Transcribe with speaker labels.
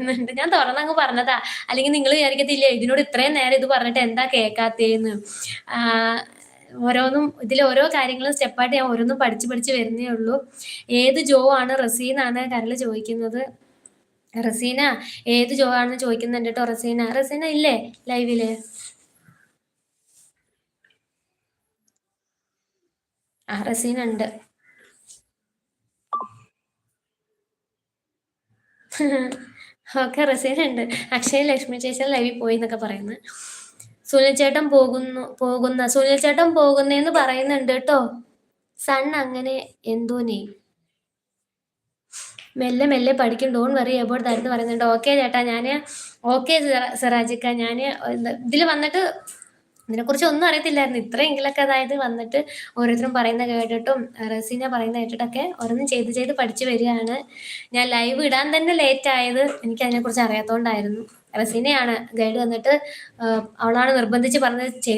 Speaker 1: ന്നുണ്ട്. ഞാൻ തുറന്നങ്ങ് പറഞ്ഞതാ. അല്ലെങ്കിൽ നിങ്ങൾ വിചാരിക്കത്തില്ലേ ഇതിനോട് ഇത്രയും നേരം ഇത് പറഞ്ഞിട്ട് എന്താ കേൾക്കാത്തേന്ന്. ആഹ് ഓരോന്നും ഇതില് ഓരോ കാര്യങ്ങളും സ്റ്റെപ്പായിട്ട് ഞാൻ ഓരോന്നും പഠിച്ച് പഠിച്ച് വരുന്നേ ഉള്ളൂ. ഏത് ജോ ആണ് റസീനാണ് കരള് ചോദിക്കുന്നത്. റസീന ഏത് ജോ ആണെന്ന് ചോദിക്കുന്നുണ്ട് ട്ടോ റസീന. റസീന ഇല്ലേ ലൈവില്? ആ റസീന ഉണ്ട്. ഓക്കെ റസീന ഉണ്ട്. അക്ഷയ് ലക്ഷ്മി ചേച്ചി ലൈവിൽ പോയി എന്നൊക്കെ പറയുന്നു. സുനിൽ ചേട്ടൻ സുനിൽ ചേട്ടൻ പോകുന്നേന്ന് പറയുന്നുണ്ട് കേട്ടോ. സൺ അങ്ങനെ എന്തോ നെയ് മെല്ലെ മെല്ലെ പഠിക്കും ഡോൺ വറി എബൌട്ട് ദാറ്റ് എന്ന് പറയുന്നുണ്ട്. ഓക്കെ ചേട്ടാ ഞാൻ ഓക്കെ സിറാജിക്ക ഞാൻ ഇതിൽ വന്നിട്ട് ഇതിനെക്കുറിച്ച് ഒന്നും അറിയത്തില്ലായിരുന്നു. ഇത്രയെങ്കിലൊക്കെ അതായത് വന്നിട്ട് ഓരോരുത്തരും പറയുന്ന കേട്ടിട്ടും റസീന പറയുന്ന കേട്ടിട്ടൊക്കെ ഓരോന്നും ചെയ്ത് ചെയ്ത് പഠിച്ചു വരികയാണ്. ഞാൻ ലൈവ് ഇടാൻ തന്നെ ലേറ്റ് ആയത് എനിക്ക് അതിനെക്കുറിച്ച് അറിയാത്തതുകൊണ്ടായിരുന്നു. റസീനയാണ് ഗൈഡ് വന്നിട്ട് അവളാണ് നിർബന്ധിച്ച് പറഞ്ഞത്